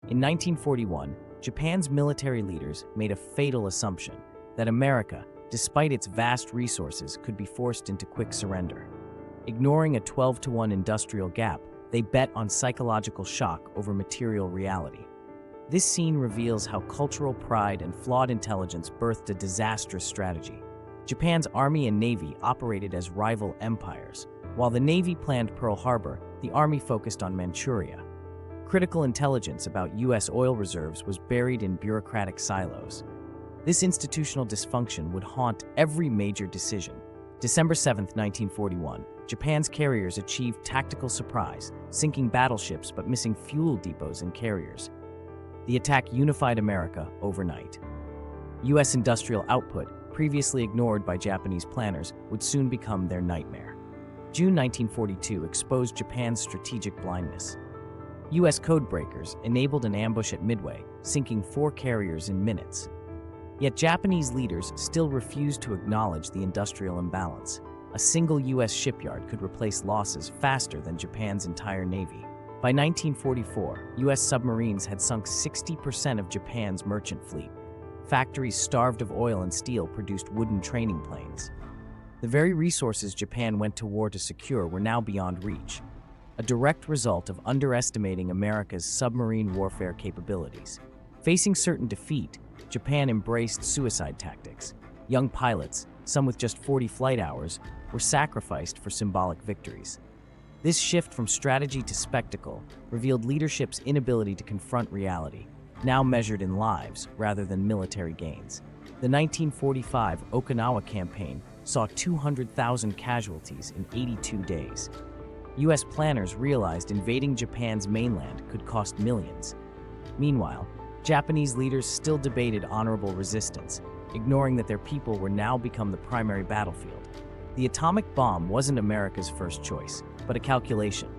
In 1941, Japan's military leaders made a fatal assumption that America, despite its vast resources, could be forced into quick surrender. Ignoring a 12-to-1 industrial gap, they bet on psychological shock over material reality. This scene reveals how cultural pride and flawed intelligence birthed a disastrous strategy. Japan's army and navy operated as rival empires. While the navy planned Pearl Harbor, the army focused on Manchuria. Critical intelligence about U.S. oil reserves was buried in bureaucratic silos. This institutional dysfunction would haunt every major decision. December 7, 1941, Japan's carriers achieved tactical surprise, sinking battleships but missing fuel depots and carriers. The attack unified America overnight. U.S. industrial output, previously ignored by Japanese planners, would soon become their nightmare. June 1942 exposed Japan's strategic blindness. U.S. codebreakers enabled an ambush at Midway, sinking 4 carriers in minutes. Yet Japanese leaders still refused to acknowledge the industrial imbalance. A single U.S. shipyard could replace losses faster than Japan's entire navy. By 1944, U.S. submarines had sunk 60% of Japan's merchant fleet. Factories starved of oil and steel produced wooden training planes. The very resources Japan went to war to secure were now beyond reach, a direct result of underestimating America's submarine warfare capabilities. Facing certain defeat, Japan embraced suicide tactics. Young pilots, some with just 40 flight hours, were sacrificed for symbolic victories. This shift from strategy to spectacle revealed leadership's inability to confront reality, now measured in lives rather than military gains. The 1945 Okinawa campaign saw 200,000 casualties in 82 days. U.S. planners realized invading Japan's mainland could cost millions. Meanwhile, Japanese leaders still debated honorable resistance, ignoring that their people were now become the primary battlefield. The atomic bomb wasn't America's first choice, but a calculation.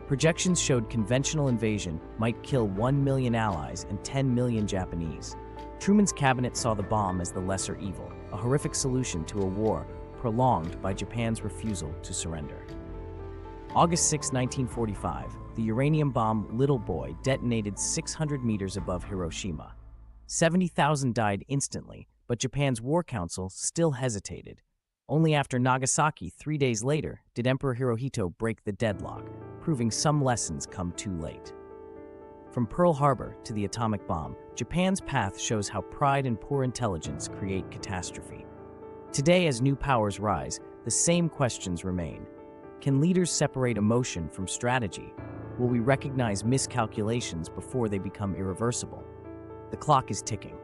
Projections showed conventional invasion might kill 1 million allies and 10 million Japanese. Truman's cabinet saw the bomb as the lesser evil, a horrific solution to a war prolonged by Japan's refusal to surrender. August 6, 1945, the uranium bomb Little Boy detonated 600 meters above Hiroshima. 70,000 died instantly, but Japan's war council still hesitated. Only after Nagasaki 3 days later did Emperor Hirohito break the deadlock, proving some lessons come too late. From Pearl Harbor to the atomic bomb, Japan's path shows how pride and poor intelligence create catastrophe. Today, as new powers rise, the same questions remain. Can leaders separate emotion from strategy? Will we recognize miscalculations before they become irreversible? The clock is ticking.